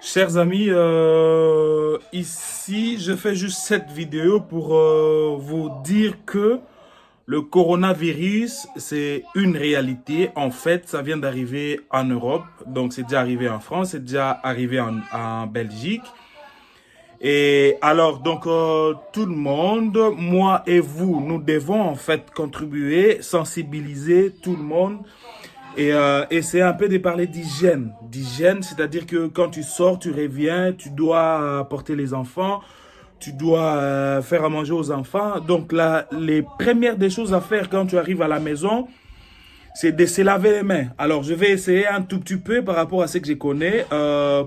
Chers amis, ici je fais juste cette vidéo pour vous dire que le coronavirus c'est une réalité. En fait, ça vient d'arriver en Europe, donc c'est déjà arrivé en France, c'est déjà arrivé en Belgique. Et alors donc tout le monde, moi et vous, nous devons en fait contribuer, sensibiliser tout le monde et essayer un peu de parler d'hygiène. D'hygiène, c'est-à-dire que quand tu sors, tu reviens, tu dois porter les enfants, tu dois faire à manger aux enfants. Donc là, les premières des choses à faire quand tu arrives à la maison, c'est de se laver les mains. Alors, je vais essayer un tout petit peu par rapport à ce que je connais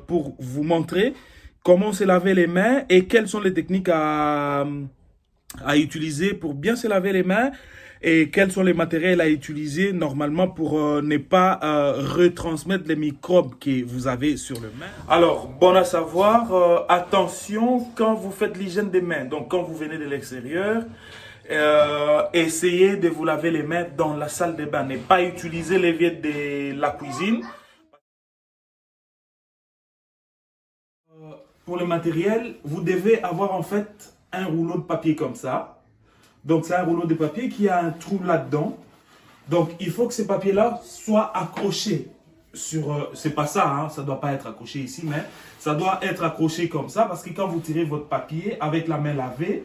pour vous montrer comment se laver les mains et quelles sont les techniques à utiliser pour bien se laver les mains et quels sont les matériels à utiliser normalement pour ne pas retransmettre les microbes que vous avez sur les mains. Alors, bon à savoir, attention quand vous faites l'hygiène des mains. Donc, quand vous venez de l'extérieur, essayez de vous laver les mains dans la salle de bain. Ne pas utiliser les viettes de la cuisine. Pour le matériel, vous devez avoir en fait un rouleau de papier comme ça. Donc, c'est un rouleau de papier qui a un trou là-dedans. Donc, il faut que ces papiers-là soient accrochés sur... c'est pas ça, hein, ça doit pas être accroché ici, mais ça doit être accroché comme ça parce que quand vous tirez votre papier avec la main lavée,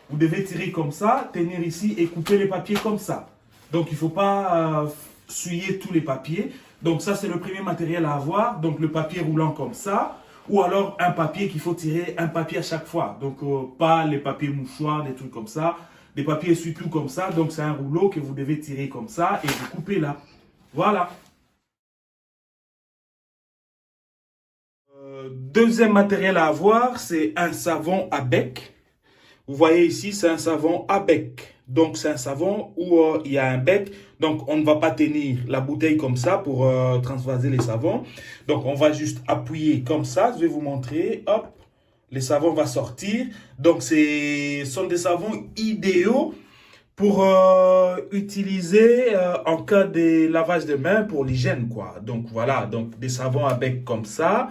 vous devez tirer comme ça, tenir ici et couper les papiers comme ça. Donc, il ne faut pas souiller tous les papiers. Donc, ça, c'est le premier matériel à avoir. Donc, le papier roulant comme ça. Ou alors, un papier qu'il faut tirer, un papier à chaque fois. Donc, pas les papiers mouchoirs, des trucs comme ça. Des papiers essuie-tout comme ça. Donc, c'est un rouleau que vous devez tirer comme ça et vous coupez là. Voilà. Deuxième matériel à avoir, c'est un savon à bec. Vous voyez ici, c'est un savon à bec. Donc, c'est un savon où il y a un bec. Donc, on ne va pas tenir la bouteille comme ça pour transvaser les savons. Donc, on va juste appuyer comme ça. Je vais vous montrer. Hop, les savons vont sortir. Donc, ce sont des savons idéaux pour utiliser en cas de lavage de mains pour l'hygiène, quoi. Donc, voilà. Donc, des savons à bec comme ça.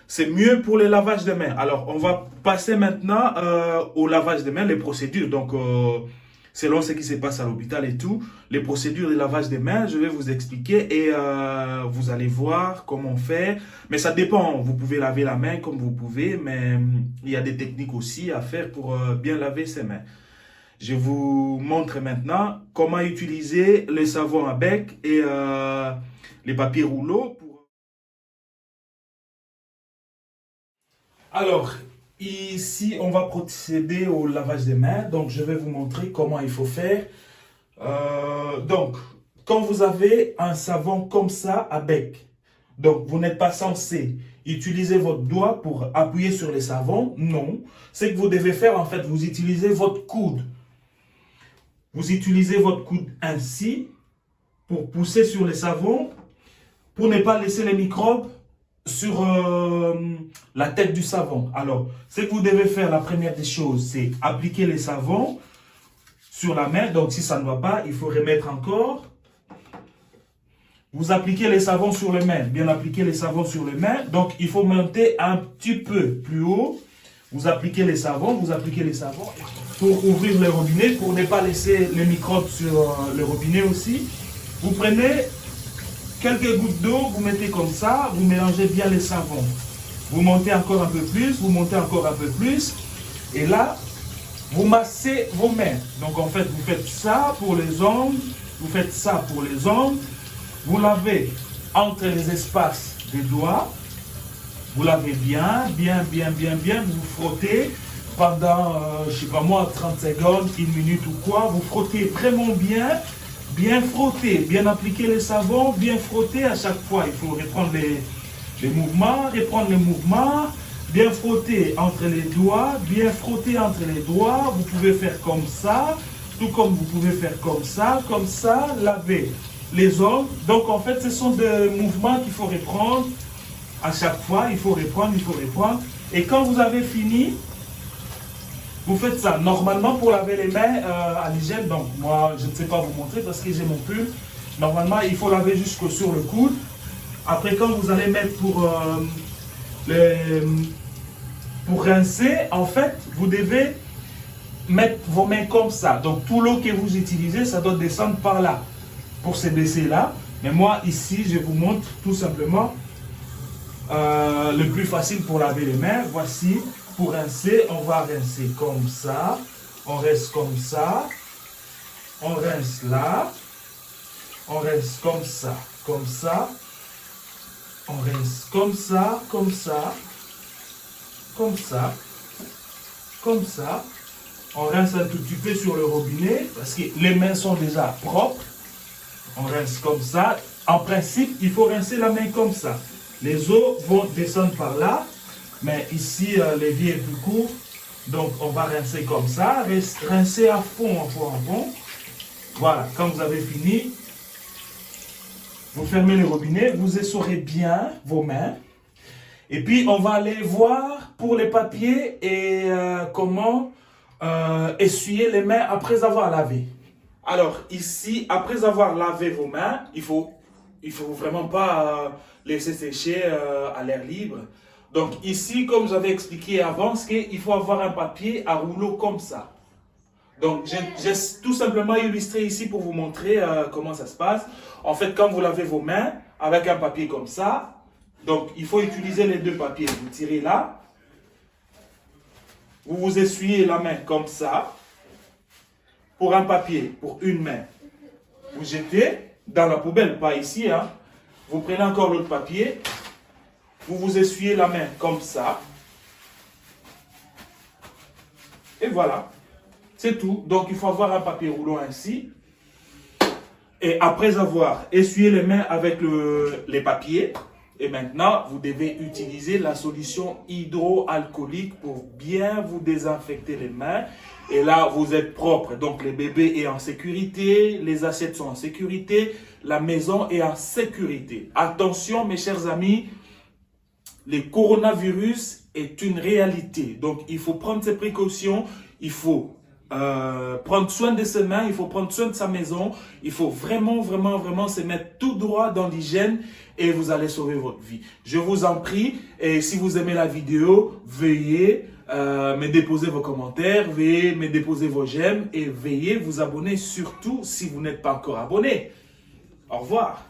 C'est mieux pour les lavages de mains. Alors, on va passer maintenant au lavage de mains, les procédures. Donc, selon ce qui se passe à l'hôpital et tout, les procédures de lavage des mains, je vais vous expliquer et vous allez voir comment on fait. Mais ça dépend. Vous pouvez laver la main comme vous pouvez, mais il y a des techniques aussi à faire pour bien laver ses mains. Je vous montre maintenant comment utiliser le savon à bec et les papiers rouleaux. Alors, ici, on va procéder au lavage des mains. Donc, je vais vous montrer comment il faut faire. Donc, quand vous avez un savon comme ça à bec, donc vous n'êtes pas censé utiliser votre doigt pour appuyer sur les savons. Non. Ce que vous devez faire, en fait, vous utilisez votre coude. Vous utilisez votre coude ainsi pour pousser sur les savons, pour ne pas laisser les microbes sur la tête du savon. Alors, ce que vous devez faire, la première des choses, c'est appliquer les savons sur la main. Donc, si ça ne va pas, il faut remettre encore. Vous appliquez les savons sur les mains. Bien appliquer les savons sur les mains. Donc, il faut monter un petit peu plus haut. Vous appliquez les savons pour ouvrir le robinet, pour ne pas laisser les microbes sur le robinet aussi. Vous prenez quelques gouttes d'eau, vous mettez comme ça, vous mélangez bien les savons. Vous montez encore un peu plus, vous montez encore un peu plus. Et là, vous massez vos mains. Donc en fait, vous faites ça pour les ongles, vous faites ça pour les ongles. Vous lavez entre les espaces des doigts. Vous lavez bien, vous frottez pendant, je ne sais pas moi, 30 secondes, 1 minute ou quoi. Vous frottez vraiment bien frotter, bien appliquer les savons, bien frotter à chaque fois. Il faut reprendre les mouvements, bien frotter entre les doigts, bien frotter entre les doigts. Vous pouvez faire comme ça, tout comme vous pouvez faire comme ça, laver les ongles. Donc en fait, ce sont des mouvements qu'il faut reprendre à chaque fois. Il faut reprendre. Et quand vous avez fini, vous faites ça. Normalement, pour laver les mains à l'hygiène, donc moi, je ne sais pas vous montrer parce que j'ai mon pull. Normalement, il faut laver jusque sur le coude. Après, quand vous allez mettre pour Pour rincer, en fait, vous devez mettre vos mains comme ça. Donc, tout l'eau que vous utilisez, ça doit descendre par là, pour se baisser là. Mais moi, ici, je vous montre tout simplement le plus facile pour laver les mains. Voici, pour rincer, on va rincer comme ça. On reste comme ça. On rince là. On rince comme ça. Comme ça. On rince comme ça. Comme ça. Comme ça. Comme ça. On rince un tout petit peu sur le robinet parce que les mains sont déjà propres. On rince comme ça. En principe, il faut rincer la main comme ça. Les eaux vont descendre par là. Mais ici, l'évier est plus court. Donc, on va rincer comme ça. Rincer à fond, à fond, à fond. Voilà. Quand vous avez fini, vous fermez le robinet. Vous essorez bien vos mains. Et puis, on va aller voir pour les papiers et comment essuyer les mains après avoir lavé. Alors, ici, après avoir lavé vos mains, il faut vraiment pas laisser sécher à l'air libre. Donc, ici, comme j'avais expliqué avant, il faut avoir un papier à rouleau comme ça. Donc, j'ai tout simplement illustré ici pour vous montrer comment ça se passe. En fait, quand vous lavez vos mains avec un papier comme ça, donc, il faut utiliser les deux papiers. Vous tirez là. Vous vous essuyez la main comme ça. Pour un papier, pour une main. Vous jetez dans la poubelle, pas ici. Hein. Vous prenez encore l'autre papier. Vous vous essuyez la main comme ça. Et voilà. C'est tout. Donc, il faut avoir un papier roulant ainsi. Et après avoir essuyé les mains avec les papiers, et maintenant, vous devez utiliser la solution hydroalcoolique pour bien vous désinfecter les mains. Et là, vous êtes propre. Donc, le bébé est en sécurité, les assiettes sont en sécurité, la maison est en sécurité. Attention, mes chers amis, le coronavirus est une réalité. Donc, il faut prendre ses précautions, il faut prendre soin de ses mains, il faut prendre soin de sa maison, il faut vraiment, vraiment, vraiment se mettre tout droit dans l'hygiène et vous allez sauver votre vie. Je vous en prie, et si vous aimez la vidéo, veuillez me déposer vos commentaires, veuillez me déposer vos j'aime et veuillez vous abonner surtout si vous n'êtes pas encore abonné. Au revoir.